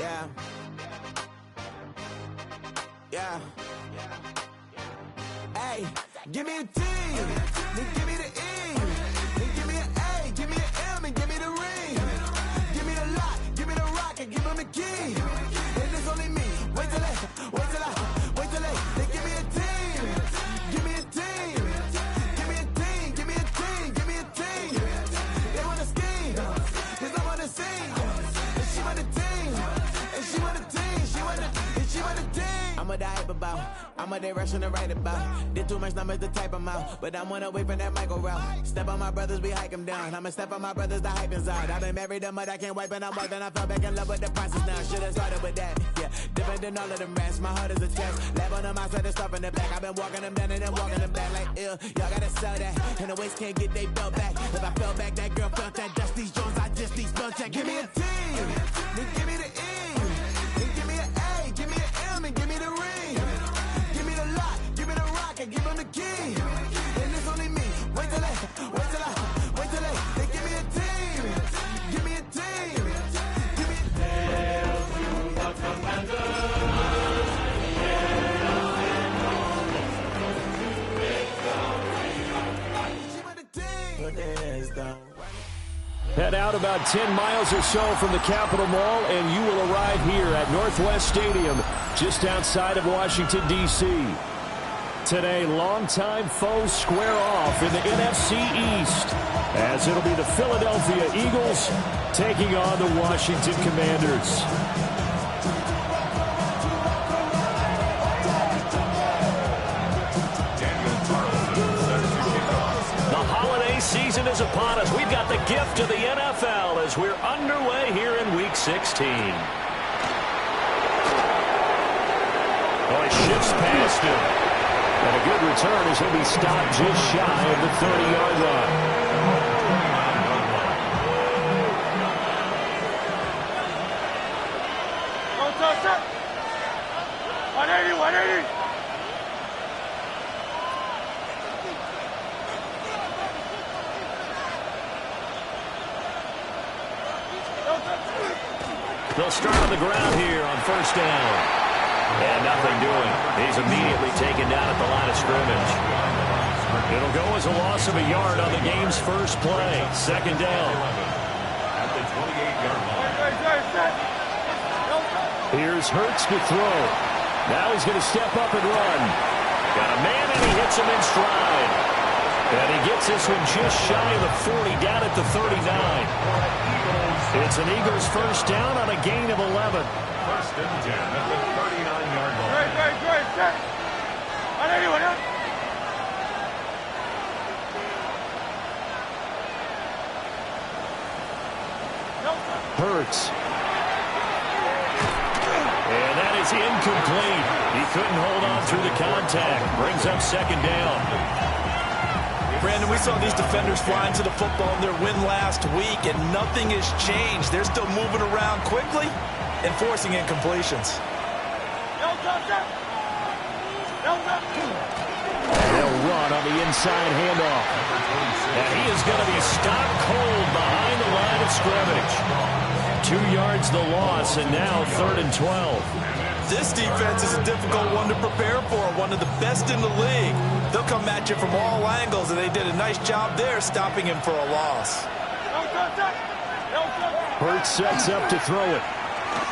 Yeah. Yeah. Hey, give me a T, then give me the E, then give me an A, give me an M, and give me the ring. Give me the lock, give me the rock, and give him the key. And it's only me. Wait till they give me a team. Give me a team. Give me a team. Give me a team. Give me a team. They wanna scheme, 'cause I'm on the scene. And she want the team. And she want the team. She want the team. I'm a hype about. I'm a day rushing to write about. Did too much numbers to type them out. But I'm one away from that Michael route. Step on my brothers, we hike them down. I'ma step on my brothers, the hype is out. I've been married to mud, I can't wipe and I'm wiping. I fell back in love with the process now. Should've started with that. Yeah, different than all of them rats. My heart is a test. Lab on them outside and stuff in the back. I've been walking them down and then walking them back like ill. Y'all gotta sell that. And the waist can't get they belt back. If I fell back, that girl felt that. Dust these Jones, I just these spell check. Give me a T, then give me the E, then give me an A, give me an M, and give me the ring. Give me the lock, give me the rock, and give him the key. And it's only me. Wait till they give me a team. Give me a team. Give me a team. Head out about 10 miles or so from the Capitol Mall, and you will arrive here at Northwest Stadium, just outside of Washington, D.C. Today, longtime foes square off in the NFC East, as it'll be the Philadelphia Eagles taking on the Washington Commanders. Season is upon us. We've got the gift of the NFL as we're underway here in Week 16. Oh, he shifts past him. And a good return as he'll be stopped just shy of the 30-yard line. Go, 180, 180. They'll start on the ground here on first down. And nothing doing. He's immediately taken down at the line of scrimmage. It'll go as a loss of a yard on the game's first play. Second down. At the 28-yard line. Here's Hurts to throw. Now he's going to step up and run. Got a man and he hits him in stride. And he gets this one just shy of the 40, down at the 39. It's an Eagles first down on a gain of 11. First and 10 at the 39-yard line. Great. 180, 180. Hurts. And that is incomplete. He couldn't hold on through the contact. Brings up second down. Brandon, we saw these defenders flying to the football in their win last week, and nothing has changed. They're still moving around quickly and forcing incompletions. They'll run on the inside handoff. And he is going to be stopped cold behind the line of scrimmage. 2 yards the loss, and now 3rd and 12. This defense is a difficult one to prepare for, one of the best in the league. They'll come at you from all angles, and they did a nice job there stopping him for a loss. Hurts sets up to throw it.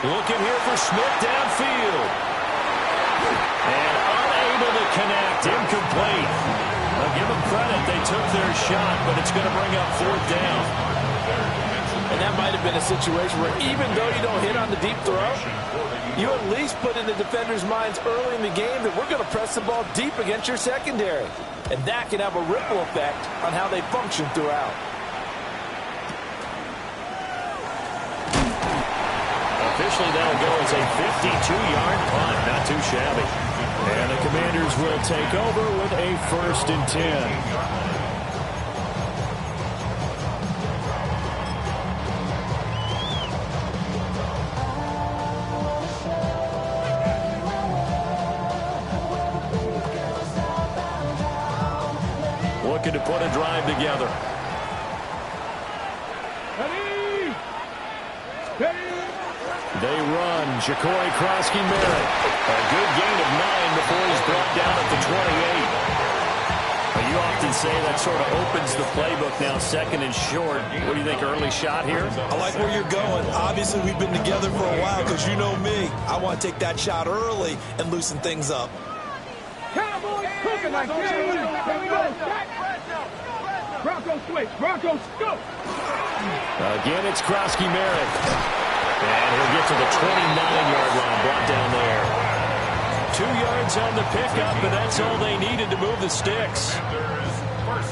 Looking here for Smith downfield. And unable to connect, incomplete. I'll give them credit, they took their shot, but it's going to bring up 4th down. And that might have been a situation where even though you don't hit on the deep throw, you at least put in the defenders' minds early in the game that we're going to press the ball deep against your secondary. And that can have a ripple effect on how they function throughout. Officially, that'll go as a 52-yard punt. Not too shabby. And the Commanders will take over with a 1st and 10. Looking to put a drive together. Ready? They run. Ja'Cory Krosky-Merritt. A good gain of 9 before he's brought down at the 28. Well, you often say that sort of opens the playbook now, second and short. What do you think, early shot here? I like where you're going. Obviously, we've been together for a while because you know me. I want to take that shot early and loosen things up. Cowboys cooking like here we go. Broncos switch. Broncos go. Again, it's Krosky-Merritt. And he'll get to the 29-yard line, brought down there. 2 yards on the pickup, and that's all they needed to move the sticks.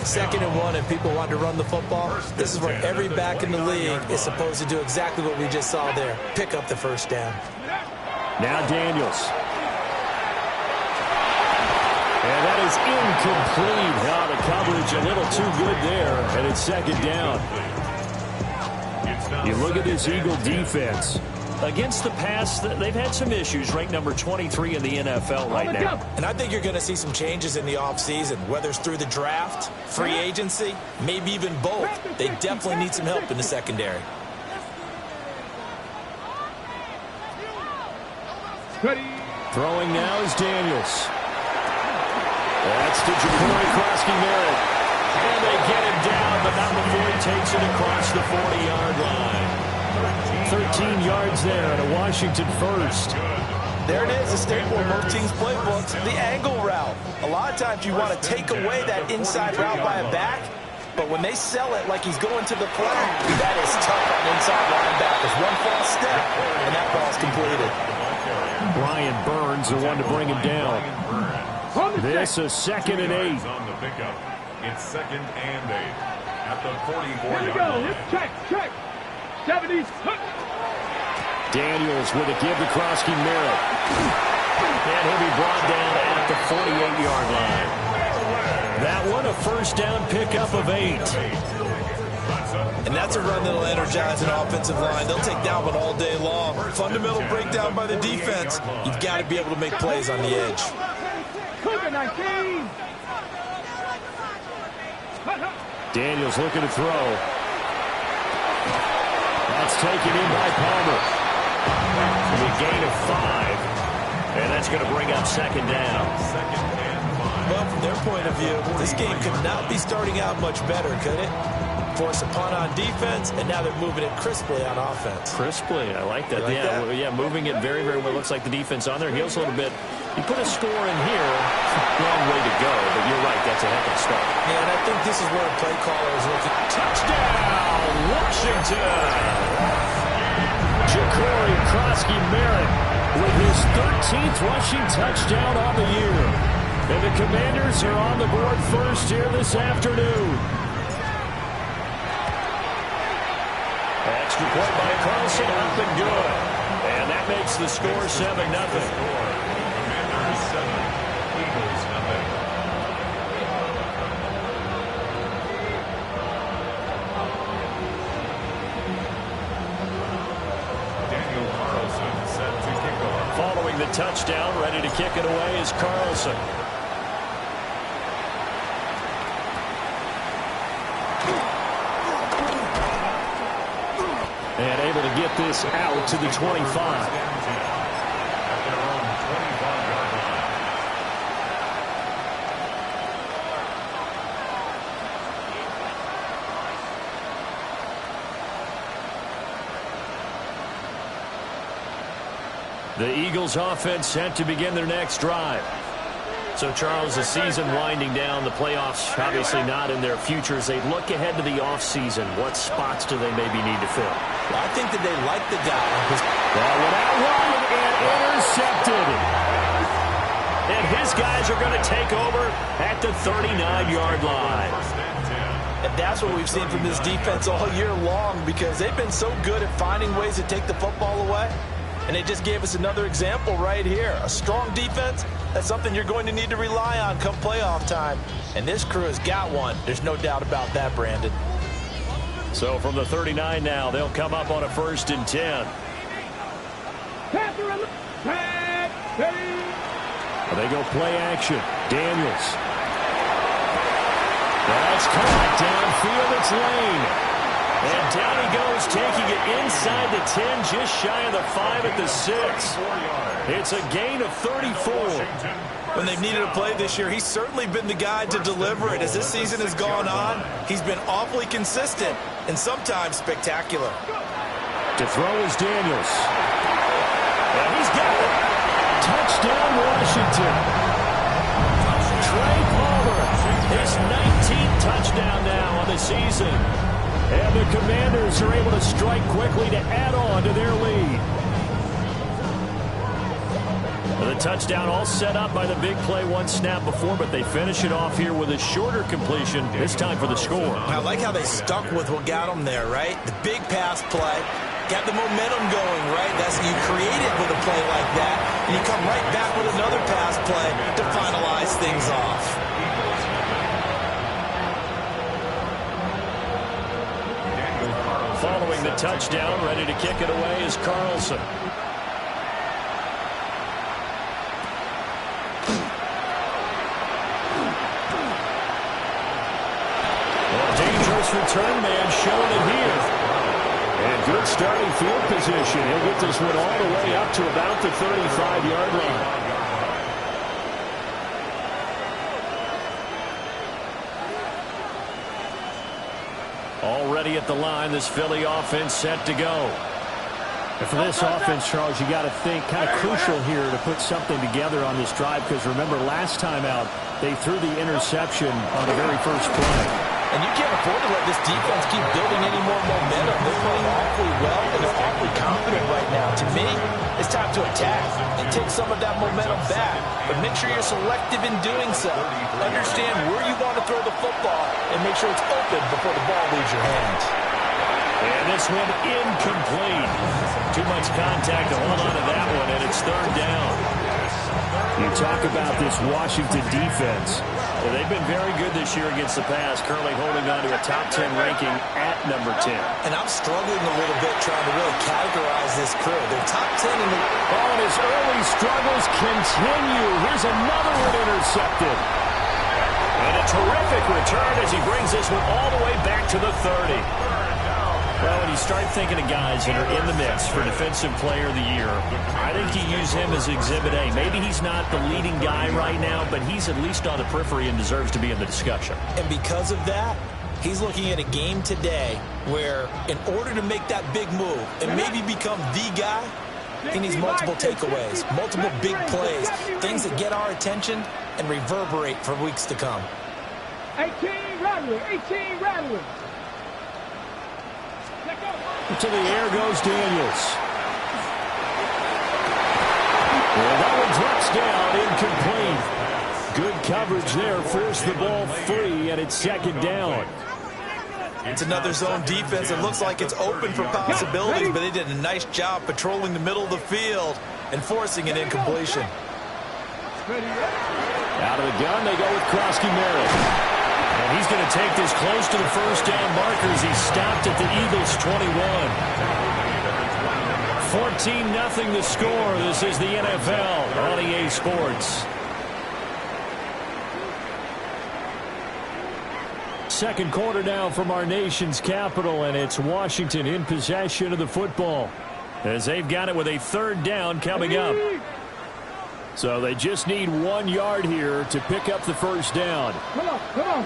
2nd and 1, and people want to run the football. This is where every back in the league is supposed to do exactly what we just saw there. Pick up the first down. Now Daniels. And that is incomplete. Now the coverage a little too good there, and it's 2nd down. You look at this Eagle defense. Against the pass, they've had some issues. Ranked number 23 in the NFL right now. And I think you're going to see some changes in the offseason, whether it's through the draft, free agency, maybe even both. They definitely need some help in the secondary. Throwing now is Daniels. That's to Ja'Cory Krosky-Merritt. And they get him down, but not before he takes it across the 40-yard line. 13 yards there at a Washington first. There it is, a staple in most teams' playbooks, the angle route. A lot of times you want to take away that inside route by a back, but when they sell it like he's going to the play, that is tough on inside linebackers. One false step, and that ball's completed. Brian Burns, the one to bring him down. This is 2nd and 8. On the pickup. It's 2nd and 8 at the 44-yard Here we go. line. Check. 70s. Daniels with a give to Krosky-Merritt. And he'll be brought down at the 48-yard line. That one a first down pickup of 8. And that's a run that'll energize an offensive line. They'll take that one all day long. Fundamental breakdown by the defense. You've got to be able to make plays on the edge. Cougar 19. Daniels looking to throw. That's taken in by Palmer. The gain of 5. And that's going to bring up 2nd down. Well, from their point of view, this game could not be starting out much better, could it? Force a punt on defense, and now they're moving it crisply on offense. Crisply, I like that. Yeah, moving it very, very well. Looks like the defense on their heels a little bit. You put a score in here, long way to go, but you're right, that's a heck of a start. Yeah, and I think this is where a play caller is looking. Touchdown, Washington! Ja'Cory Krosky-Merritt with his 13th rushing touchdown on the year. And the Commanders are on the board first here this afternoon. Extra point by Carlson, up and good. And that makes the score 7-0. Commanders 7, Eagles 0. Daniel Carlson set to kick off. Following the touchdown, ready to kick it away is Carlson. And able to get this out to the 25. At their own 25-yard line. The Eagles offense set to begin their next drive. So, Charles, the season winding down, the playoffs obviously not in their future. As they look ahead to the offseason, what spots do they maybe need to fill? Well, I think that they like the guy. That one out wide and intercepted. And his guys are going to take over at the 39-yard line. And that's what we've seen from this defense all year long, because they've been so good at finding ways to take the football away. And they just gave us another example right here. A strong defense, that's something you're going to need to rely on come playoff time. And this crew has got one. There's no doubt about that, Brandon. So from the 39 now, they'll come up on a 1st and 10. They go play action. Daniels. That's caught downfield. It's Lane. And down he goes, taking it inside the 10, just shy of the 5 at the 6. It's a gain of 34. When they've needed a play this year, he's certainly been the guy to deliver it. As this season has gone on, he's been awfully consistent and sometimes spectacular. To throw is Daniels. And he's got it. Touchdown, Washington. Trey Palmer, his 19th touchdown now on the season. And the Commanders are able to strike quickly to add on to their lead. The touchdown all set up by the big play one snap before, but they finish it off here with a shorter completion, this time for the score. I like how they stuck with what got them there, right? The big pass play, got the momentum going, right? That's you create it with a play like that, and you come right back with another pass play to finalize things off. Following the touchdown, ready to kick it away is Carlson. Return man showing it here. And good starting field position. He'll get this one all the way up to about the 35-yard line. Already at the line, this Philly offense set to go. And for this offense, Charles, you got to think kind of crucial here to put something together on this drive, because remember last time out they threw the interception on the very first play. And you can't afford to let this defense keep building any more momentum. They're playing awfully well, and they're awfully confident right now. To me, it's time to attack and take some of that momentum back. But make sure you're selective in doing so. Understand where you want to throw the football and make sure it's open before the ball leaves your hands. And this one incomplete. Too much contact to hold on to that one, and it's third down. You talk about this Washington defense. Well, they've been very good this year against the pass, currently holding on to a top 10 ranking at number 10. And I'm struggling a little bit trying to really categorize this crew. They're top 10 in the... Oh, and his early struggles continue. Here's another one intercepted. And a terrific return as he brings this one all the way back to the 30. Well, when you start thinking of guys that are in the mix for Defensive Player of the Year, I think you use him as Exhibit A. Maybe he's not the leading guy right now, but he's at least on the periphery and deserves to be in the discussion. And because of that, he's looking at a game today where in order to make that big move and maybe become the guy, he needs multiple takeaways, multiple big plays, things that get our attention and reverberate for weeks to come. 18 rattling, 18 rattling. To the air goes Daniels. And that one drops down, incomplete. Good coverage there, forced the ball free, and it's second down. It's another zone defense. It looks like it's open for possibilities, but they did a nice job patrolling the middle of the field and forcing an incompletion. Out of the gun, they go with Krosky-Merritt. And he's going to take this close to the first down markers. He stopped at the Eagles' 21. 14-0 the score. This is the NFL on EA Sports. Second quarter now from our nation's capital, and it's Washington in possession of the football as they've got it with a third down coming up. So they just need 1 yard here to pick up the first down. Come on, come on.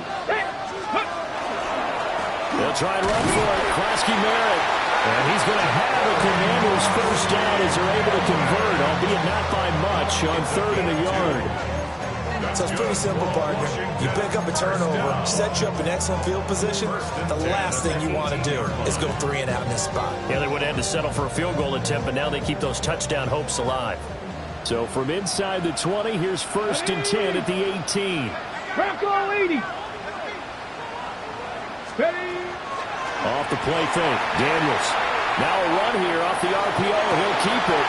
They'll try and run for it. Krosky-Merritt. And he's going to have the Commanders first down as they're able to convert, albeit not by much, on 3rd and a yard. So it's pretty simple, partner. You pick up a turnover, set you up in excellent field position. The last thing you want to do is go 3 and out in this spot. Yeah, they would have had to settle for a field goal attempt, but now they keep those touchdown hopes alive. So from inside the 20, here's 1st and 10 at the 18. Bronco 80. Steady. Off the play fake, Daniels. Now a run here off the RPO. He'll keep it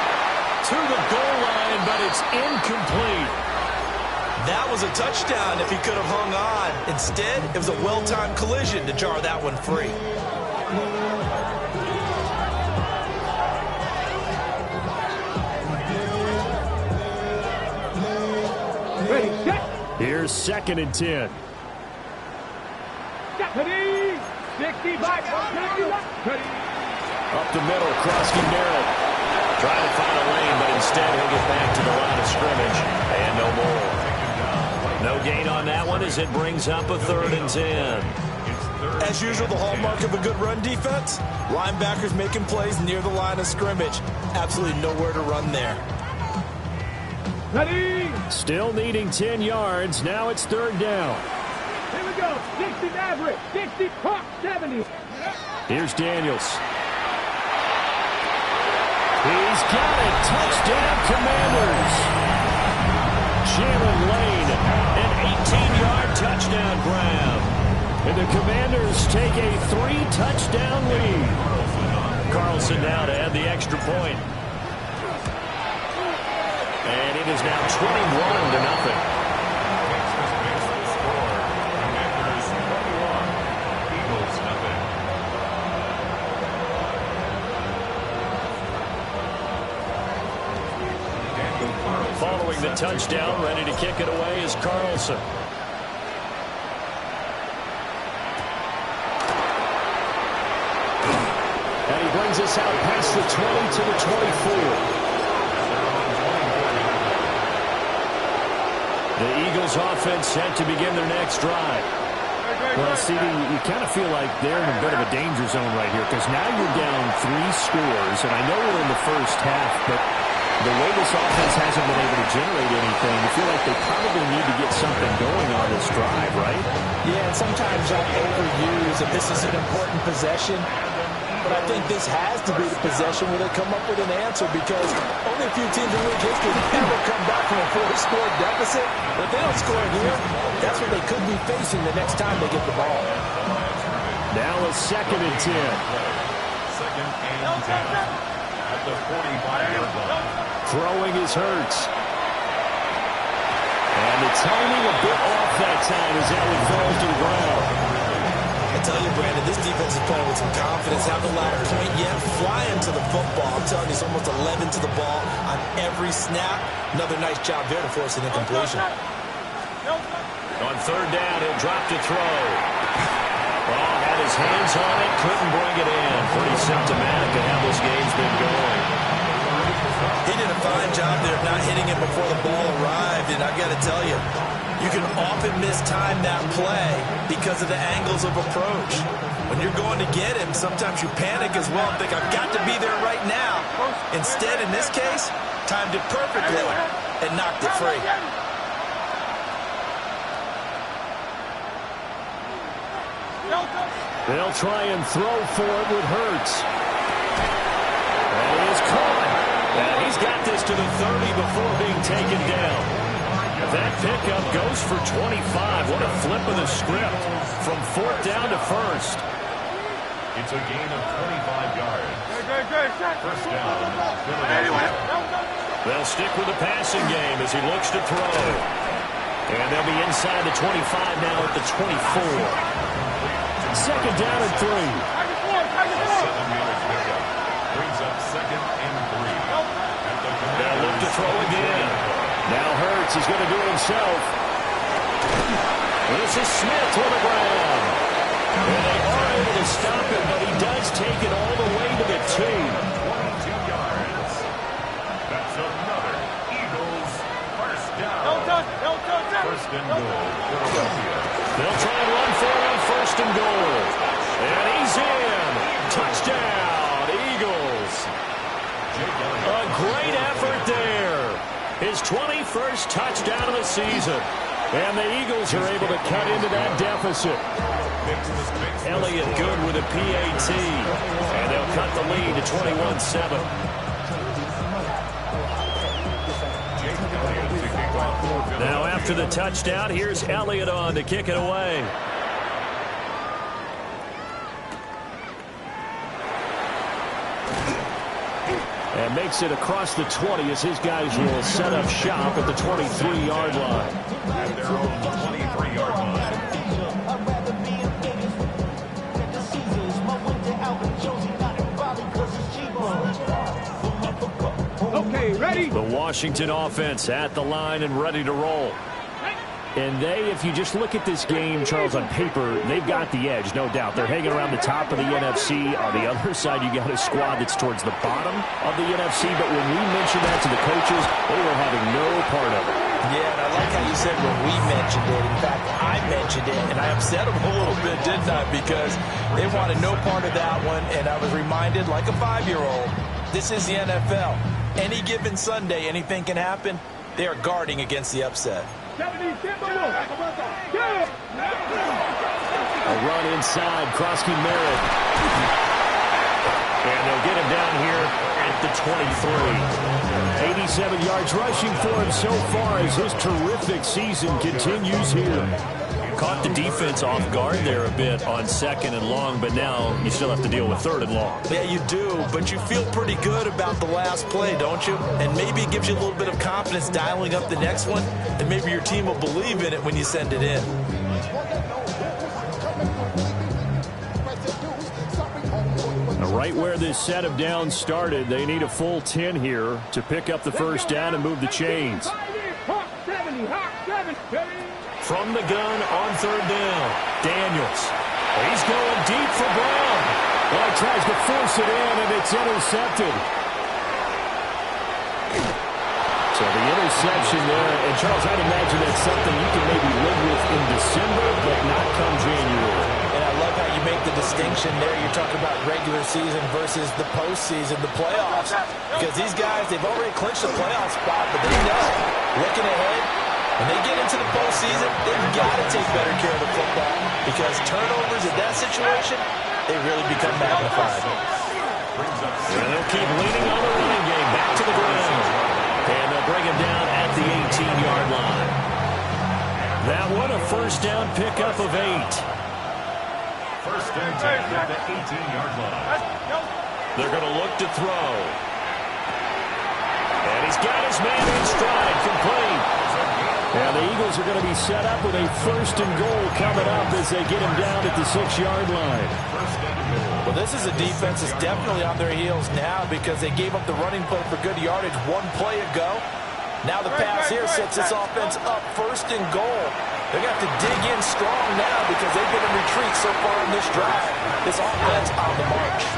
to the goal line, but it's incomplete. That was a touchdown if he could have hung on. Instead, it was a well-timed collision to jar that one free. Ready, set. Here's 2nd and 10. Ready. 65. Up the middle, Krosky Merritt. Trying to find a lane, but instead he'll get back to the line of scrimmage. And no more. No gain on that one as it brings up a 3rd and 10. As usual, the hallmark of a good run defense, linebackers making plays near the line of scrimmage. Absolutely nowhere to run there. Ready? Still needing 10 yards. Now it's 3rd down. Here we go. 60 average. 60 pop 70. Here's Daniels. He's got it. Touchdown, Commanders. Jalen Lane, an 18-yard touchdown grab. And the Commanders take a 3-touchdown lead. Carlson now to add the extra point. And it is now 21-0. Following the touchdown, ready to kick it away is Carlson. And he brings us out past the 20 to the 24. The Eagles offense set to begin their next drive. Well, CD, you kind of feel like they're in a bit of a danger zone right here because now you're down 3 scores, and I know we're in the first half, but the way this offense hasn't been able to generate anything, you feel like they probably need to get something going on this drive, right? Yeah, and sometimes I overuse that this is an important possession. But I think this has to be the possession where they come up with an answer because only a few teams in league history ever come back from a 4-score deficit. But if they don't score here, that's what they could be facing the next time they get the ball. Now a 2nd and 10. 2nd and 10 at the 45-yard line. Throwing is Hurts. And the timing a bit off that time as that one falls to the ground. I tell you, Brandon, this defense is playing with some confidence. Haven't allowed a point yet. Flying to the football. I'm telling you, it's almost 11 to the ball on every snap. Another nice job there to force an incompletion. On 3rd down, he'll drop to throw. Ball had his hands on it, couldn't bring it in. Pretty symptomatic of how this game's been going. He did a fine job there of not hitting it before the ball arrived. And I've got to tell you, you can often mistime that play because of the angles of approach. When you're going to get him, sometimes you panic as well and think, I've got to be there right now. Instead, in this case, timed it perfectly and knocked it free. They'll try and throw for it with Hurts. And he is caught. And he's got this to the 30 before being taken down. That pickup goes for 25. What a flip of the script from 4th down to 1st. It's a gain of 25 yards. First down, Philadelphia. They'll stick with the passing game as he looks to throw. And they'll be inside the 25 now at the 24. 2nd down and 3. 7-yard pickup brings up 2nd and 3. They'll look to throw again. Now Hurts is going to do it himself. This is Smith to the ground. And they are able to stop it, but he does take it all the way to the 2. 22 yards. That's another Eagles first down. First and goal, Philadelphia. They'll try and run for it on 1st and goal. And he's in. Touchdown, Eagles. A great effort there. His 21st touchdown of the season. And the Eagles are able to cut into that deficit. Elliott good with a PAT. And they'll cut the lead to 21-7. Now after the touchdown, here's Elliott on to kick it away. And makes it across the 20 as his guys will set up shop at the 23-yard line. At their own 23-yard line. Okay, ready? The Washington offense at the line and ready to roll. And they, if you just look at this game, Charles, on paper, they've got the edge, no doubt. They're hanging around the top of the NFC. On the other side, you got a squad that's towards the bottom of the NFC. But when we mentioned that to the coaches, they were having no part of it. Yeah, and I like how you said when we mentioned it. In fact, I mentioned it, and I upset them a little bit, didn't I? Because they wanted no part of that one, and I was reminded, like a 5-year-old, this is the NFL. Any given Sunday, anything can happen. They are guarding against the upset. A run inside, Krosky Merritt. And they'll get him down here at the 23. 87 yards rushing for him so far as his terrific season continues here. Caught the defense off guard there a bit on 2nd and long, but now you still have to deal with 3rd and long. Yeah, you do, but you feel pretty good about the last play, don't you? And maybe it gives you a little bit of confidence dialing up the next one, and maybe your team will believe in it when you send it in. Right where this set of downs started, they need a full 10 here to pick up the first down and move the chains. From the gun on 3rd down, Daniels. He's going deep for Brown. Well, he tries to force it in, and it's intercepted. So the interception there, and Charles, I'd imagine that's something you can maybe live with in December, but not come January. And I love how you make the distinction there. You're talking about regular season versus the postseason, the playoffs. Because these guys, they've already clinched the playoff spot, but they know, looking ahead, when they get into the postseason, they've got to take better care of the football because turnovers in that situation, they really become magnified. And they'll keep leaning on the running game back to the ground. And they'll bring him down at the 18-yard line. That one a first down pickup of 8. First and 10 at the 18-yard line. They're going to look to throw. And he's got his man in stride, complete. And the Eagles are going to be set up with a 1st and goal coming up as they get him down at the 6-yard line. Well, this is a defense that's definitely on their heels now because they gave up the running play for good yardage one play ago. Now the pass here sets this offense up 1st and goal. They're going to have to dig in strong now because they've been in retreat so far in this drive. This offense on the march.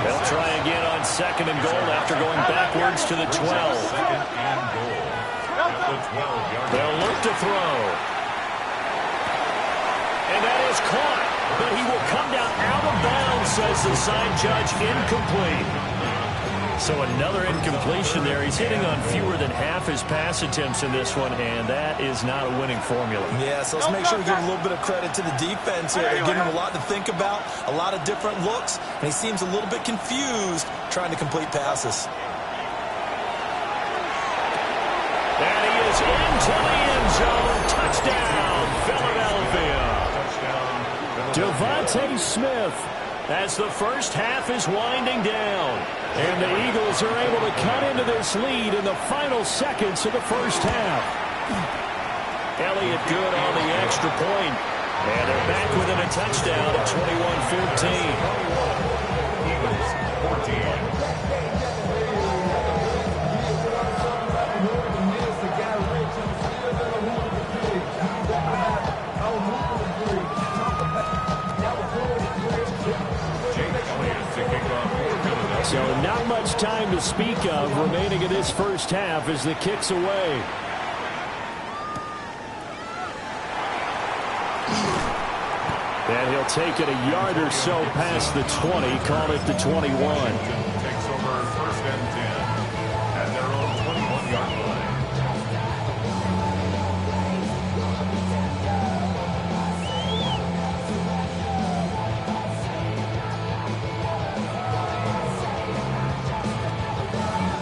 They'll try again on 2nd and goal after going backwards to the 12. They'll look to throw. And that is caught. But he will come down out of bounds, says the side judge, incomplete. So another incompletion there. He's hitting on fewer than half his pass attempts in this one, and that is not a winning formula. Yeah, so let's make sure we give a little bit of credit to the defense here. They're giving him a lot to think about, a lot of different looks, and he seems a little bit confused trying to complete passes. And he is into the end zone. Touchdown, Philadelphia. Devontae Smith as the first half is winding down. And the Eagles are able to cut into this lead in the final seconds of the first half. Elliott good on the extra point. And they're back within a touchdown at 21-15. Eagles 14. So not much time to speak of remaining in this first half as the kick's away. And he'll take it a yard or so past the 20, call it the 21. Takes over 1st and 10 at their own 21-yard line.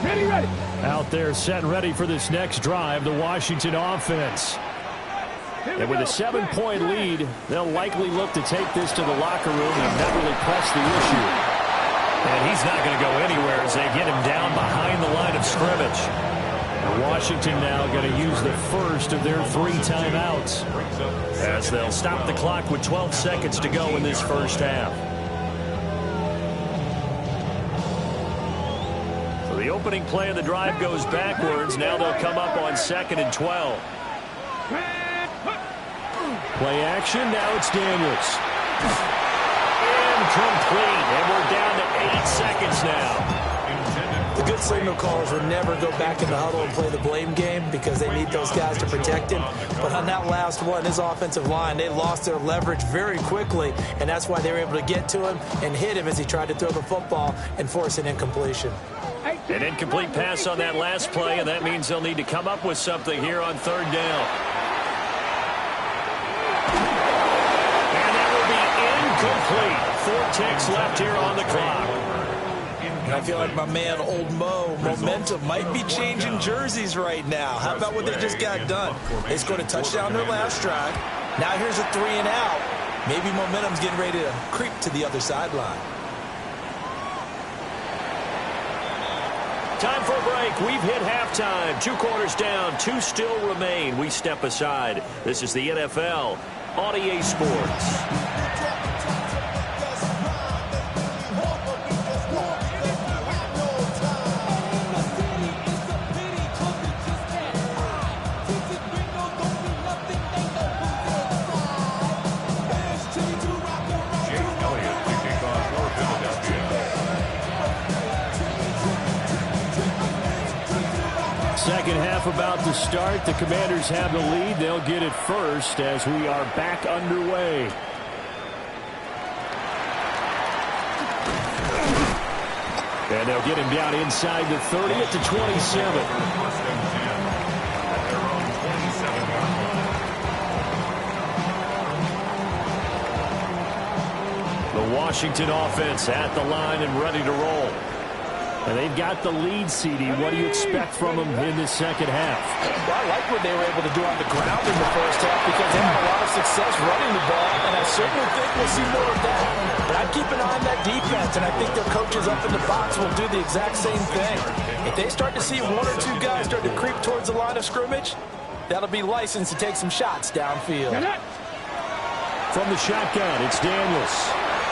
Ready. Out there set ready for this next drive, the Washington offense. And with a 7-point lead, they'll likely look to take this to the locker room and not really press the issue. And he's not going to go anywhere as they get him down behind the line of scrimmage. And Washington now going to use the first of their 3 timeouts as they'll stop the clock with 12 seconds to go in this first half. So the opening play of the drive goes backwards. Now they'll come up on 2nd and 12. Play action, now it's Daniels. Incomplete, and we're down to 8 seconds now. The good signal callers will never go back in the huddle and play the blame game because they need those guys to protect him. But on that last one, his offensive line, they lost their leverage very quickly, and that's why they were able to get to him and hit him as he tried to throw the football and force an incompletion. An incomplete pass on that last play, and that means they'll need to come up with something here on third down. And that will be incomplete. 4 ticks left here on the clock. And I feel like my man, Old Mo, momentum might be changing jerseys right now. How about what they just got done? They scored a touchdown their last drive. Now here's a 3 and out. Maybe momentum's getting ready to creep to the other sideline. Time for a break. We've hit halftime. 2 quarters down. 2 still remain. We step aside. This is the NFL on EA Sports. Second half about to start. The Commanders have the lead. They'll get it first as we are back underway. And they'll get him down inside the 30 at the 27. The Washington offense at the line and ready to roll. And they've got the lead, CD. What do you expect from them in the second half? Well, I like what they were able to do on the ground in the first half because they had a lot of success running the ball, and I certainly think we'll see more of that. But I'd keep an eye on that defense, and I think their coaches up in the box will do the exact same thing. If they start to see 1 or 2 guys start to creep towards the line of scrimmage, that'll be licensed to take some shots downfield. From the shotgun, it's Daniels.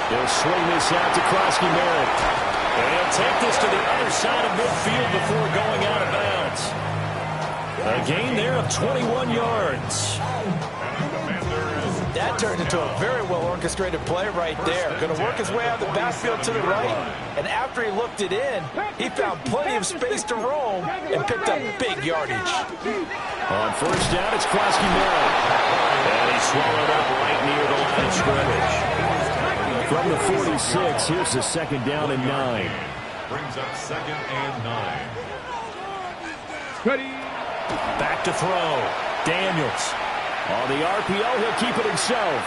They'll swing this out to Krosky-Merritt. And he'll take this to the other side of midfield before going out of bounds. A gain there of 21 yards. That turned into a very well-orchestrated play right there. Going to work his way out of the backfield to the right. And after he looked it in, he found plenty of space to roam and picked up big yardage. On first down, it's Krosky-Merritt. And he swallowed up right near the line of scrimmage. From the 46, here's the second down and 9. Brings up 2nd and 9. Ready. Back to throw. Daniels. On the RPO, he'll keep it himself.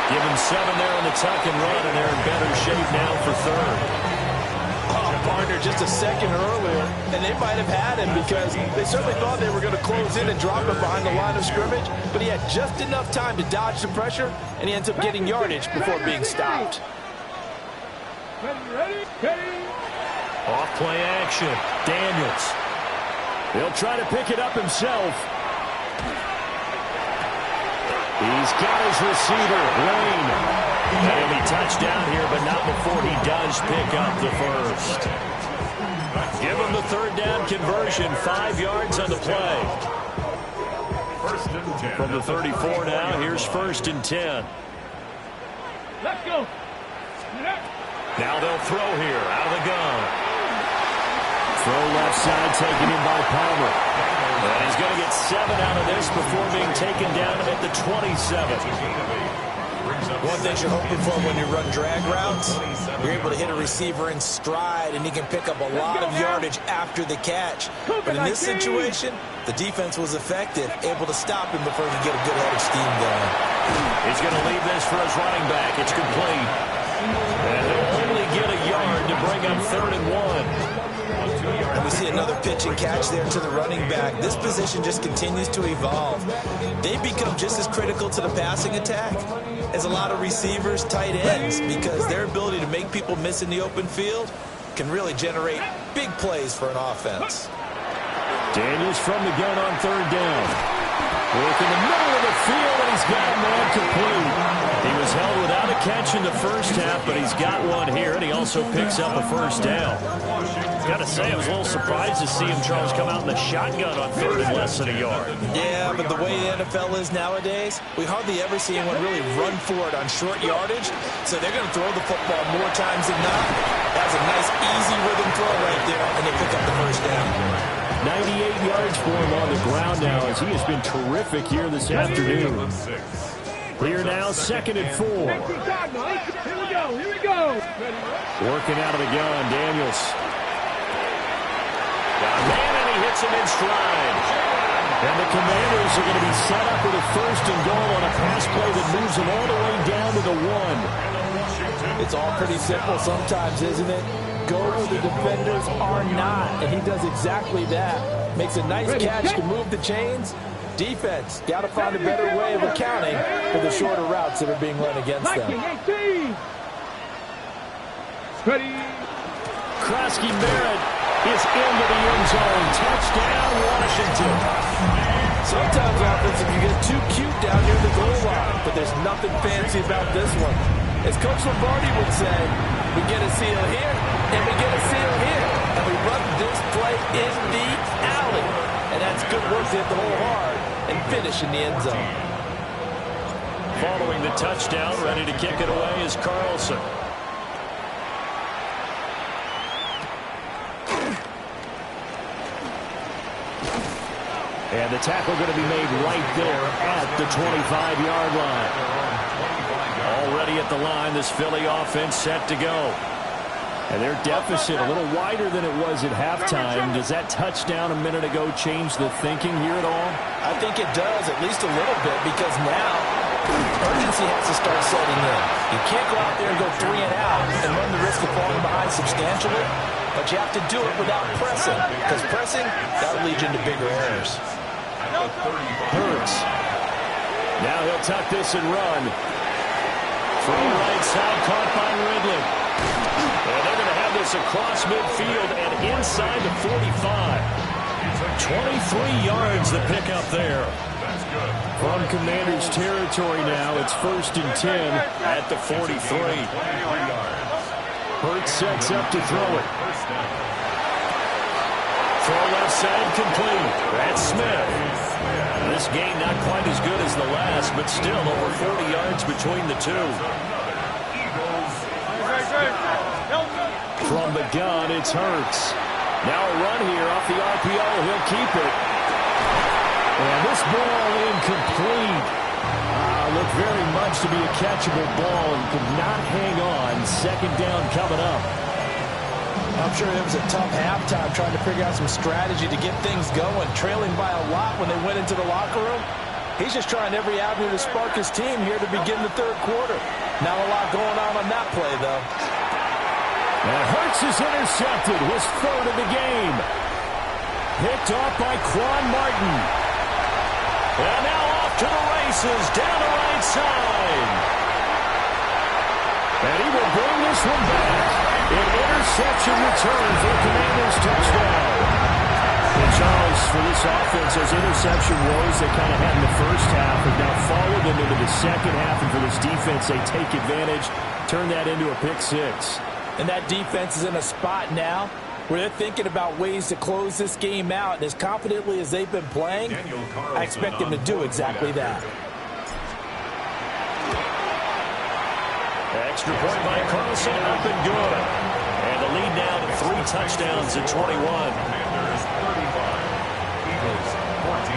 Give him 7 there on the tuck and run, and they're in better shape now for third. Partner just a second earlier, and they might have had him because they certainly thought they were going to close in and drop him behind the line of scrimmage, but he had just enough time to dodge the pressure, and he ends up getting yardage before being stopped. Ready. Off play action. Daniels. He'll try to pick it up himself. He's got his receiver, Lane. And he'll be touchdown here, but not before he does pick up the first. Give him the third down conversion, 5 yards on the play. 1st and 10. From the 34 now, here's 1st and 10. Let's go. Now they'll throw here, out of the gun. Throw left side, taken in by Palmer. And he's going to get 7 out of this before being taken down at the 27. One thing you're hoping for when you run drag routes, you're able to hit a receiver in stride, and he can pick up a lot of yardage after the catch. But in this situation, the defense was effective, able to stop him before he could get a good head of steam going. He's going to leave this for his running back. It's complete. And he'll only get a yard to bring up 3rd and 1. And we see another pitch and catch there to the running back. This position just continues to evolve. They become just as critical to the passing attack as a lot of receivers, tight ends, because their ability to make people miss in the open field can really generate big plays for an offense. Daniels from the gun on 3rd down. Work in the middle of the field, and he's got a man complete. He was held without a catch in the first half, but he's got one here, and he also picks up a first down. Got to say, I was a little surprised to see him, Charles, come out in the shotgun on 3rd and less than a yard. Yeah, but the way the NFL is nowadays, we hardly ever see anyone really run for it on short yardage, so they're going to throw the football more times than not. That's a nice, easy rhythm throw right there, and they pick up the first down. 98 yards for him on the ground now, as he has been terrific here this afternoon. Here now, 2nd and 4. Here we go. Working out of the gun, Daniels. Got a man, and he hits him in stride. And the Commanders are going to be set up with a 1st and goal on a pass play that moves them all the way down to the 1. It's all pretty simple sometimes, isn't it? Go where the defenders are not, and he does exactly that. Makes a nice catch to move the chains. Defense, got to find a better way of accounting for the shorter routes that are being run against them. Ready. Krosky Barrett is into the end zone. Touchdown, Washington. Sometimes offensive, you get too cute down near the goal line, but there's nothing fancy about this one. As Coach Lombardi would say, we get a seal here, and we get a seal here, and we run this play in the alley. And that's good work to hit the hole hard and finish in the end zone. Following the touchdown, ready to kick it away is Carlson. And the tackle going to be made right there at the 25-yard line. Already at the line, this Philly offense set to go. And their deficit a little wider than it was at halftime. Does that touchdown a minute ago change the thinking here at all? I think it does, at least a little bit, because now urgency has to start setting in. You can't go out there and go 3 and out and run the risk of falling behind substantially, but you have to do it without pressing, because pressing, that'll lead you into bigger errors. Hurts. Now he'll tuck this and run. From right side, caught by Ridley. And they're going to have this across midfield and inside the 45. 23 yards to pick up there. From Commanders territory now, it's 1st and 10 at the 43. Hurts sets up to throw it. Throw left side complete. That's Smith. This game not quite as good as the last, but still over 40 yards between the two. From the gun, it's Hurts. Now a run here off the RPO. He'll keep it. And this ball incomplete. Looked very much to be a catchable ball and could not hang on. 2nd down coming up. I'm sure it was a tough halftime trying to figure out some strategy to get things going, trailing by a lot when they went into the locker room. He's just trying every avenue to spark his team here to begin the 3rd quarter. Not a lot going on that play, though. And Hurts is intercepted, his 3rd of the game. Picked off by Quan Martin. And now off to the races, down the right side. And he will bring this one back. An interception return for the Commanders touchdown. And Charles, for this offense, those interception woes they kind of had in the first half have now followed them into the second half. And for this defense, they take advantage, turn that into a pick 6. And that defense is in a spot now where they're thinking about ways to close this game out. And as confidently as they've been playing, I expect them to do exactly that. Extra point by Carlson, up and good. And the lead now to 3 touchdowns at 21. Commanders 35, Eagles 14.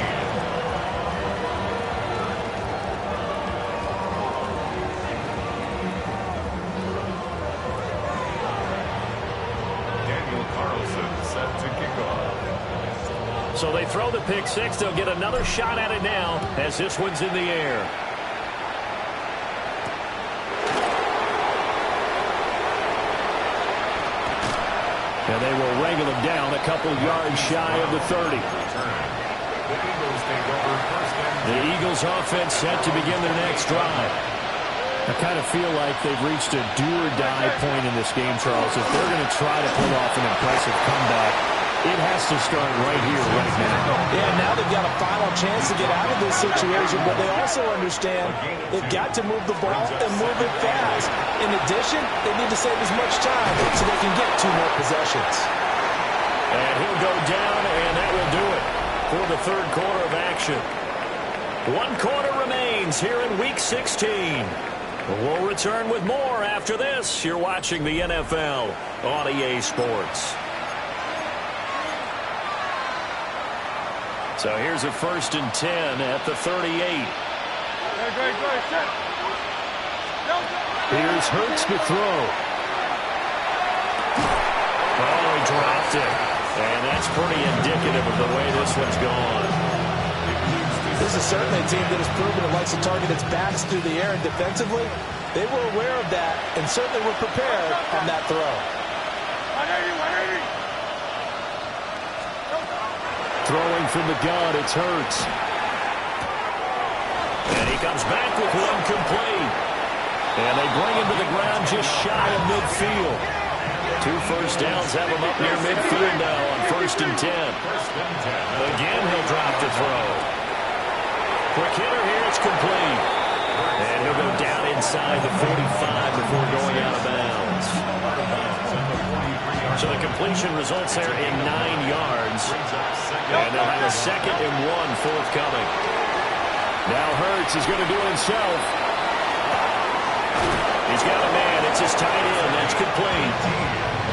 Daniel Carlson set to kick off. So they throw the pick 6. They'll get another shot at it now as this one's in the air. And they will wrangle him down a couple yards shy of the 30. The Eagles offense set to begin their next drive. I kind of feel like they've reached a do-or-die point in this game, Charles. If they're going to try to pull off an impressive comeback, It has to start right here, right now. Yeah, now they've got a final chance to get out of this situation, but they also understand they've got to move the ball and move it fast. In addition, they need to save as much time so they can get 2 more possessions. And he'll go down, and that will do it for the third quarter of action. 1 quarter remains here in Week 16. We'll return with more after this. You're watching the NFL on EA Sports. So here's a 1st and 10 at the 38. Here's Hurts to throw. Oh, he dropped it. And that's pretty indicative of the way this one's gone. This is certainly a team that has proven it likes to target its backs through the air, and defensively, they were aware of that and certainly were prepared on that throw. Throwing from the gun, it's Hurts. And he comes back with one complete. And they bring him to the ground just shy of midfield. 2 first downs have him up near midfield now on 1st and 10. Again, he'll drop to throw. Quick hitter here, it's complete. And he'll go down inside the 45 before going out of bounds. So the completion results there in 9 yards. And they'll have a 2nd and 1 forthcoming. Now Hurts is going to do it himself. He's got a man. It's his tight end. That's complete.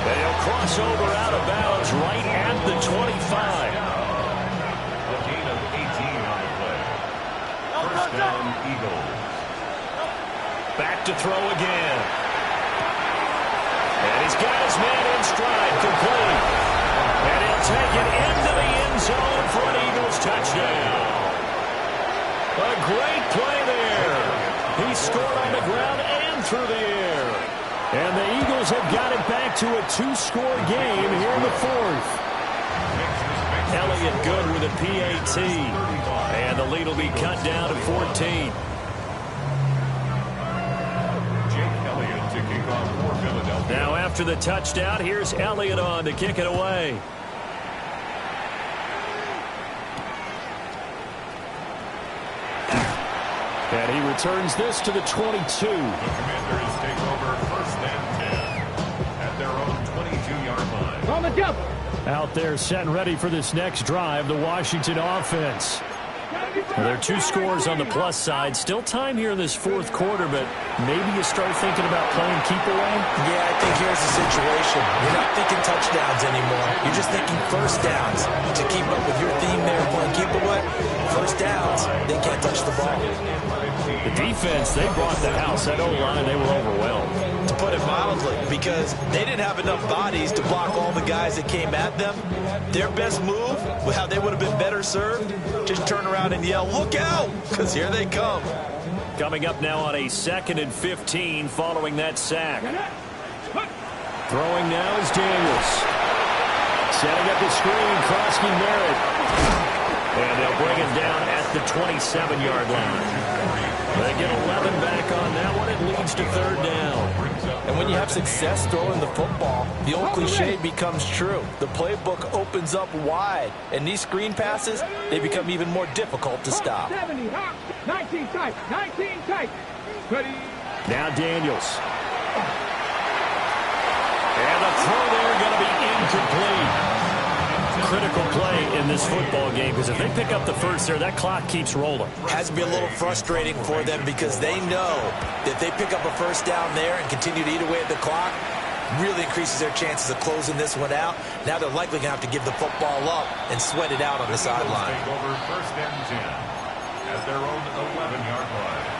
And he'll cross over out of bounds right at the 25. A gain of 18 on the play. First down, Eagles. Back to throw again. And he's got his man in stride, complete. And he'll take it into the end zone for an Eagles touchdown. A great play there. He scored on the ground and through the air. And the Eagles have got it back to a 2-score game here in the 4th. Elliott good with a PAT. And the lead will be cut down to 14. Now after the touchdown, here's Elliott on to kick it away. And he returns this to the 22. The Commanders take over 1st and 10 at their own 22-yard line. On the jump. Out there set and ready for this next drive, the Washington offense. Well, there are 2 scores on the plus side. Still time here in this 4th quarter, but maybe you start thinking about playing keep away? Yeah, I think here's the situation. You're not thinking touchdowns anymore. You're just thinking first downs. To keep up with your theme there, playing keep away, first downs, they can't touch the ball. The defense, they brought the house. That O-line, they were overwhelmed. To put it mildly, because they didn't have enough bodies to block all the guys that came at them. Their best move, how they would have been better served, just turn around and yell, "Look out!" because here they come. Coming up now on a 2nd and 15 following that sack. Throwing now is Daniels. Setting up the screen, Krosky Merritt. And they'll bring him down at the 27-yard line. They get 11 back on that one. It leads to 3rd down. And when you have success throwing the football, the old cliche becomes true. The playbook opens up wide, and these screen passes, they become even more difficult to stop. 70, 19 tight, 19 tight. Ready. Now Daniels. And the throw there going to be incomplete. Critical play in this football game, because if they pick up the first there, that clock keeps rolling. Has to be a little frustrating for them because they know that if they pick up a first down there and continue to eat away at the clock, really increases their chances of closing this one out. Now they're likely going to have to give the football up and sweat it out on the sideline. Take over 1st and 10 at their own 11-yard line.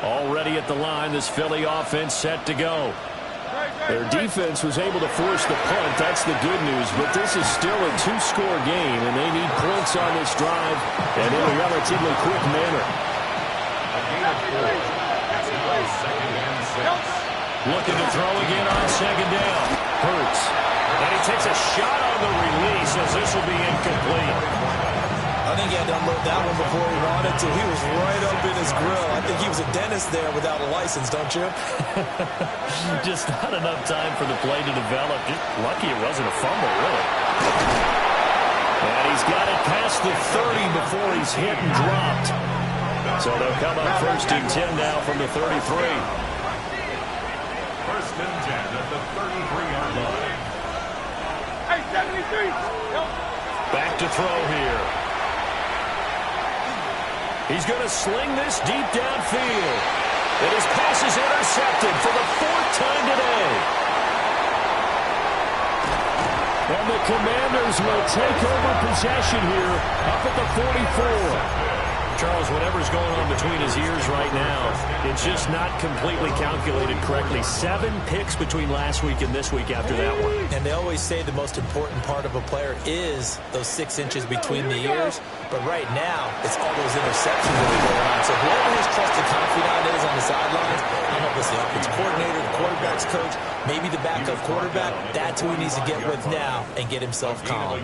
Already at the line, this Philly offense set to go. Their defense was able to force the punt. That's the good news. But this is still a 2-score game, and they need points on this drive and in a relatively quick manner. A gain of 4. It's now 2nd and 6. Looking to throw again on 2nd down. Hurts. And he takes a shot on the release as this will be incomplete. I think he had to unload nailed that one before he wanted to. He was right up in his grill. I think he was a dentist there without a license, don't you? Just not enough time for the play to develop. Just lucky it wasn't a fumble, really. And he's got it past the 30 before he's hit and dropped. So they'll come up 1st and 10 now from the 33. 1st and 10 at the 33-yard line. Hey, 73. Back to throw here. He's going to sling this deep downfield. And his pass is intercepted for the 4th time today. And the Commanders will take over possession here up at the 44. Charles, whatever's going on between his ears right now, it's just not completely calculated correctly. 7 picks between last week and this week after that one. And they always say the most important part of a player is those 6 inches between the ears. But right now, it's all those interceptions that are going on. So whoever his trusted confidant is on the sidelines, I don't know if it's the offense coordinator, the quarterback's coach, maybe the backup quarterback, that's who he needs to get with now and get himself calm.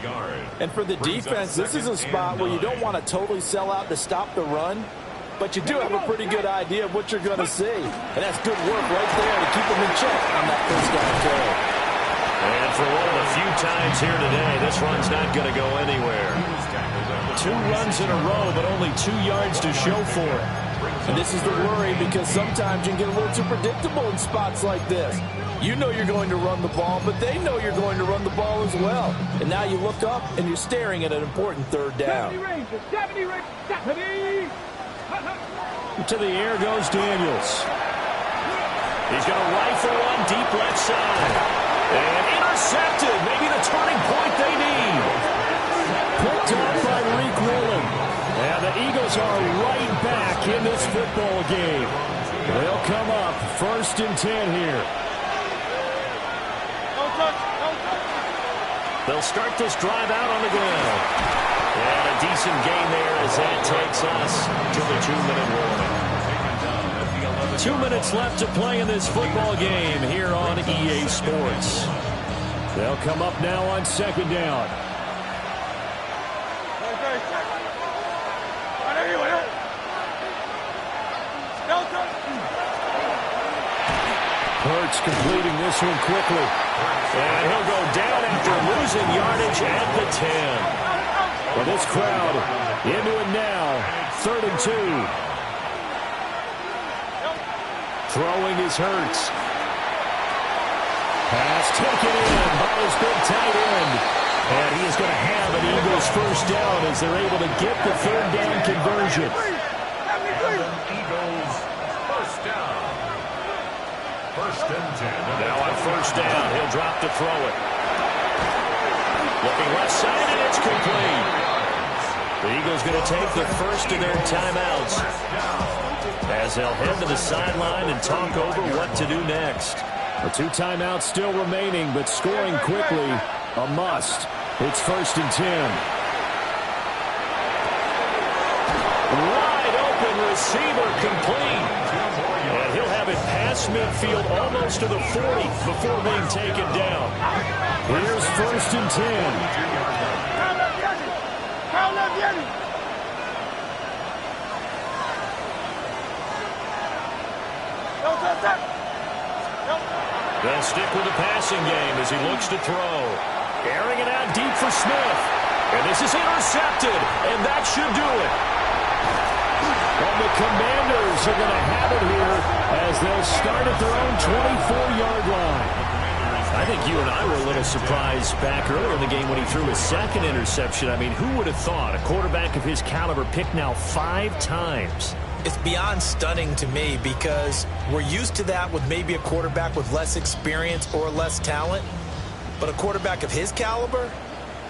And for the defense, this is a spot where you don't want to totally sell out to stop the run, but you do have a pretty good idea of what you're going to see. And that's good work right there to keep them in check on that 1st down carry. And for one of the few times here today, this run's not going to go anywhere. 2 runs in a row, but only 2 yards to show for it. And this is the worry, because sometimes you can get a little too predictable in spots like this. You know you're going to run the ball, but they know you're going to run the ball as well. And now you look up, and you're staring at an important 3rd down. 70 range. To the air goes Daniels. He's going to rifle one deep left side. And intercepted. Maybe the turning point they need. Picked off by Reek Woolen. And the Eagles are right back in this football game. They'll come up 1st and 10 here. They'll start this drive out on the ground. And a decent gain there as that takes us to the 2-minute warning. 2 minutes left to play in this football game here on EA Sports. They'll come up now on 2nd down. Hurts completing this one quickly. And he'll go down after losing yardage at the 10. Well, this crowd into it now. 3rd and 2. Throwing is Hurts. Pass taken in by his big tight end. And he is going to have an Eagles 1st down as they're able to get the 3rd down conversion. Eagles 1st down. 1st and 10. Now on 1st down, he'll drop to throw it. Looking left side, and it's complete. The Eagles going to take the 1st of their timeouts as they'll head to the sideline and talk over what to do next. The 2 timeouts still remaining, but scoring quickly, a must. It's 1st and 10. Wide open receiver complete. And he'll have it past midfield almost to the 40 before being taken down. Here's 1st and 10. They'll stick with the passing game as he looks to throw. Airing it out deep for Smith. And this is intercepted, and that should do it. And the Commanders are going to have it here as they'll start at their own 24-yard line. I think you and I were a little surprised back earlier in the game when he threw his 2nd interception. I mean, who would have thought a quarterback of his caliber picked now 5 times? It's beyond stunning to me because we're used to that with maybe a quarterback with less experience or less talent. But a quarterback of his caliber,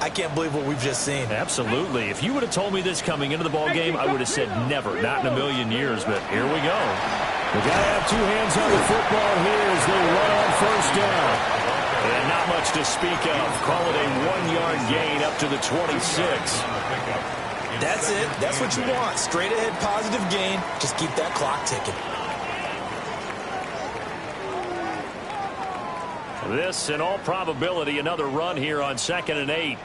I can't believe what we've just seen. Absolutely. If you would have told me this coming into the ball game, I would have said never, not in a million years. But here we go. They got to have 2 hands on the football here as they run on 1st down. And not much to speak of. Call it a 1-yard gain up to the 26. That's it. That's what you want. Straight ahead positive gain. Just keep that clock ticking. This, in all probability, another run here on 2nd and 8.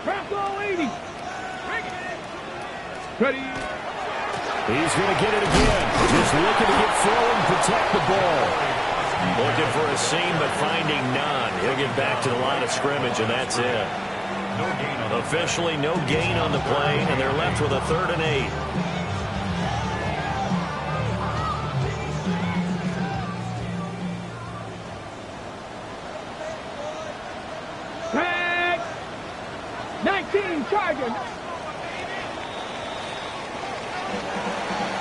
Crack all 80. Ready. He's going to get it again. Just looking to get forward and protect the ball. Looking for a seam, but finding none. He'll get back to the line of scrimmage, and that's it. Officially no gain on the play, and they're left with a 3rd and 8. Tag. 19 Chargers.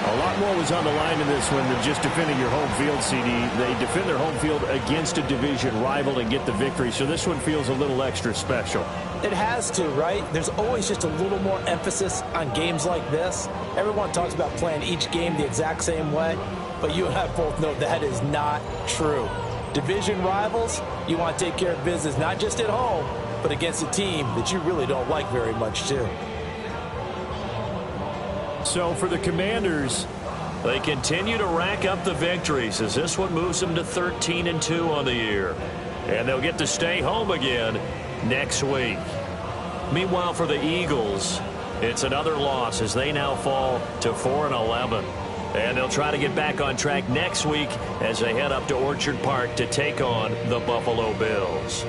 A lot more was on the line in this one than just defending your home field, CD. They defend their home field against a division rival and get the victory, so this one feels a little extra special. It has to, right? There's always just a little more emphasis on games like this. Everyone talks about playing each game the exact same way, but you and I both know that is not true. Division rivals, you want to take care of business not just at home, but against a team that you really don't like very much, too. So for the Commanders, they continue to rack up the victories as this one moves them to 13-2 on the year. And they'll get to stay home again next week. Meanwhile, for the Eagles, it's another loss as they now fall to 4-11. And they'll try to get back on track next week as they head up to Orchard Park to take on the Buffalo Bills.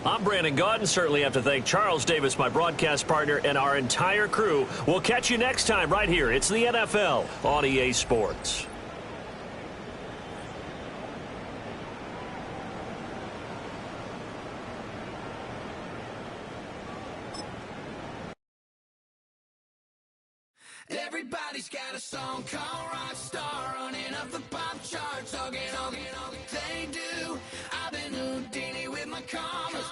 I'm Brandon Gaudin. Certainly have to thank Charles Davis, my broadcast partner, and our entire crew. We'll catch you next time right here. It's the NFL on EA Sports. Everybody's got a song called Rockstar, running up the pop charts, hugging, they do. I've been Houdini with my commas,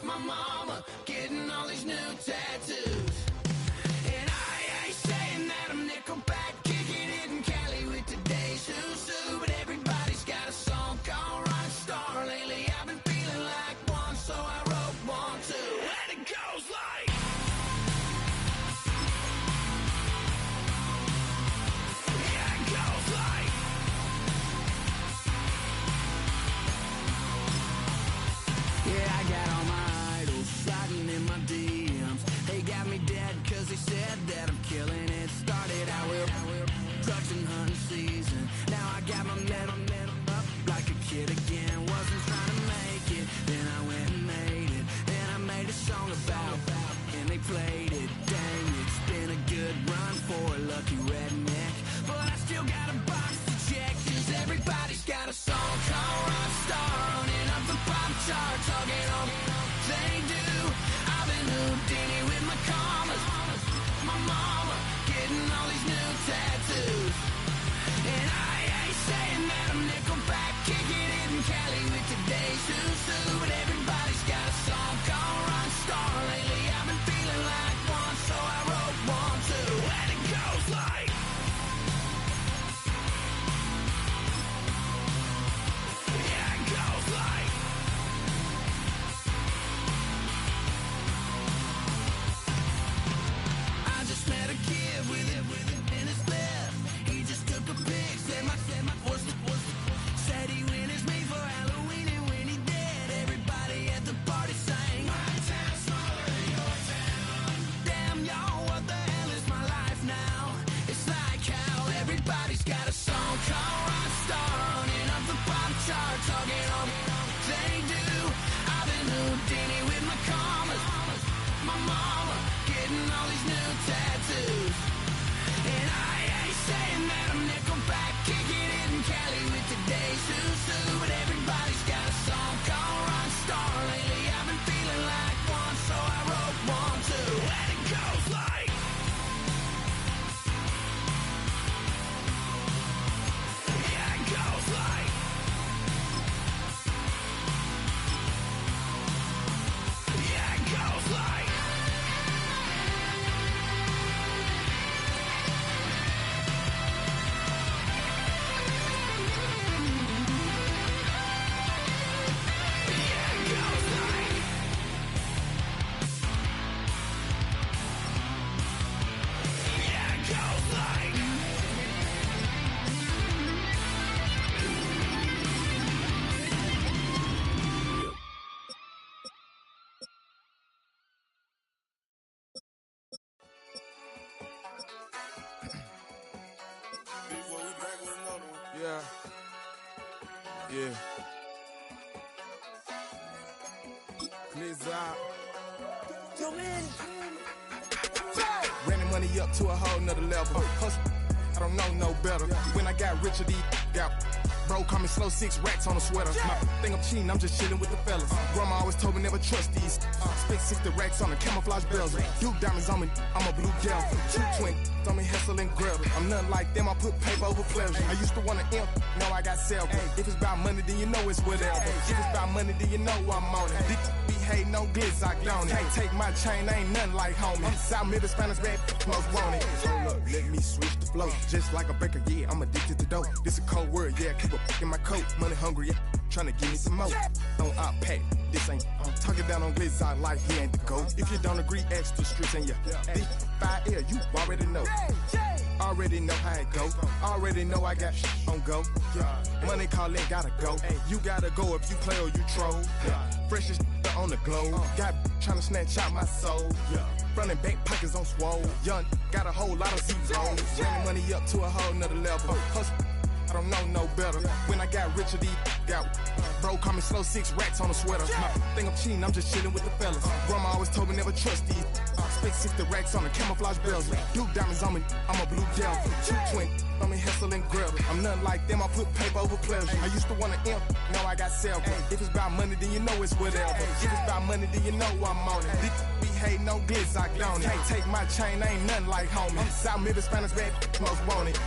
my mama getting all these new tattoos. And I ain't saying that I'm Nickelback, kicking it in Cali with today's who's who, but everybody's got a song called Rockstar. Lately I've been feeling like one, so I wrote one too. And it goes. Blizzard. Running money up to a whole nother level. Hustle, I don't know no better. When I got richer, these got bro, call me slow, 6 racks on a sweater. My think I'm cheating, I'm just chilling with the fellas. Grandma always told me never trust these. Spent 60 racks on the camouflage bells. Duke diamonds on me, I'm a blue gal. 220 on me, Hessel and Gretel. I'm nothing like them, I put paper over pleasure. I used to want to imp, now I got self. If it's about money, then you know it's whatever. If it's about money, then you know I'm on it. These be hating on glitz, I don't it. Can't take my chain, I ain't nothing like homie. South Middle Spanish bad, most want it. Hold up, let me switch the flow. Just like a baker, yeah, I'm addicted to dope. This a cold word, yeah, keep a in my coat. Money hungry, yeah, tryna give me some more. On op pack, this ain't talking down on glitz, I like he ain't the goat. If you don't agree, ask the streets and yeah. This 5 air, you already know. Already know how it go. Already know I got on go. Money calling, gotta go. You gotta go if you play or you troll. Freshest on the globe. Got tryna snatch out my soul. Running bank pockets on swole. Young, got a whole lot of zeros. Running money up to a whole nother level. Hustle, I don't know no better. When I got richer, these got bro, call me slow, 6 racks on a sweater. My think I'm cheating, I'm just chilling with the fellas. Grandma always told me never trust these. Spent 60 racks on the camouflage bells. Duke diamonds on me, I'm a blue gal. 220 on me, Hessel and Gretel. I'm nothing like them, I put paper over pleasure. I used to want to imp, now I got self. If it's about money, then you know it's whatever. If it's about money, then you know I'm on it. These be hating on glitz, I don't it. Can't take my chain, I ain't nothing like homie. South Middle Spanish bad, most want it.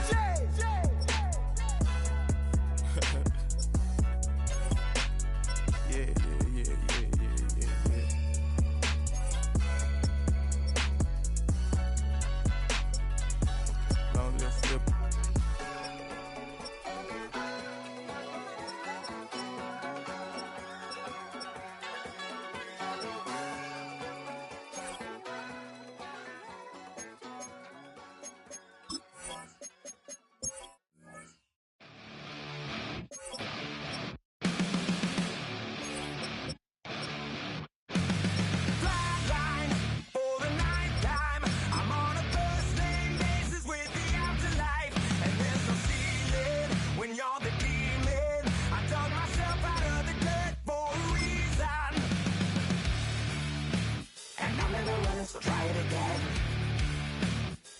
So try it again.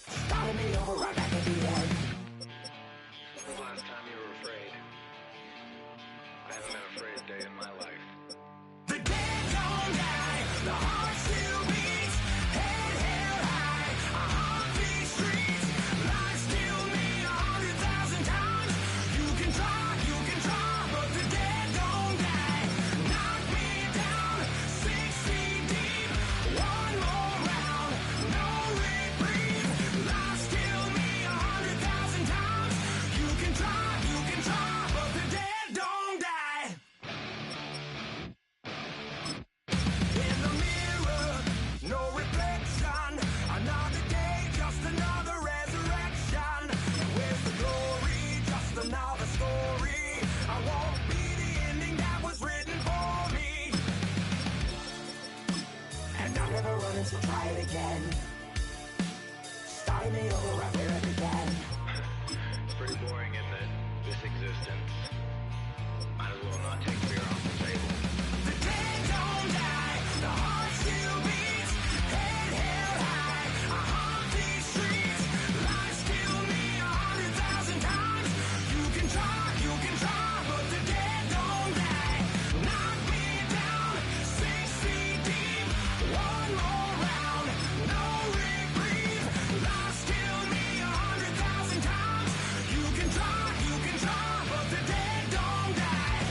Starting me over right back at the end. When was the last time you were afraid? I haven't been afraid a day in my life. The dead don't die, the heart still beats, head held high, I haunt these streets, life still me 100,000 times. You can try, but the dead don't die. Knock me down, 6 feet deep, one more round, no reprieve, life still me 100,000 times. You can try, but the dead don't die. In the mirror, no reflection. Another day, just another resurrection. Where's the glory? Just another story. I won't be the ending that was written for me. And I'm never running, so try it again. Starting me over right where it began. It's pretty boring, isn't it? This existence. Might as well not take fear off the table. The dead don't die, the heart still beats, head held high, I haunt these streets, life still me 100,000 times. You can try, but the dead don't die. Knock me down, 6 feet deep, one more round, no reprieve, life still me 100,000 times. You can try, but the dead don't die.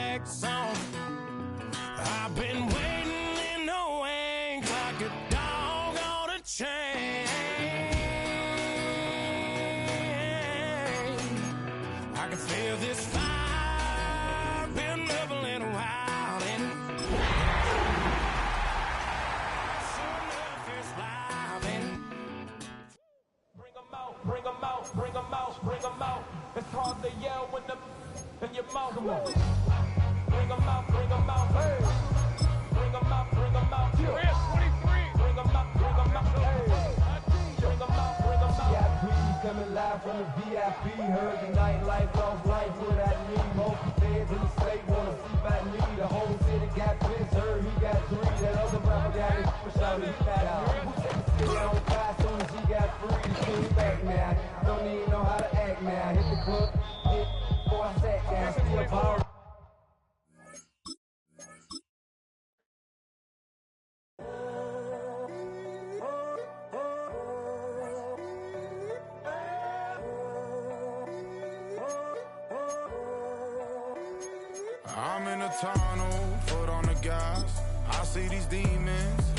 wax on. I've been waiting in the wings like a dog on a chain. I can feel this fire, been leveling a while, and soon enough it's live, and bring 'em out, bring 'em out, bring 'em out, bring 'em out. It's hard to yell when the in your mouth. Come on. Bring 'em out, bring 'em out. Hey. Bring 'em out, bring 'em out. We're at 23. Bring 'em out, bring 'em out. Hey. Bring 'em out, bring 'em out. VIP coming live from the VIP. Heard the nightlife off life what I need. Most feds in the state wanna see by me. The whole city got pissed. Heard he got 3. That other rapper got his push out. He fat out. Who said the city on fire soon as he got free? He came back now. Don't even know how to act now. Hit the club. Before I sat down. Still power. I'm in a tunnel, foot on the gas. I see these demons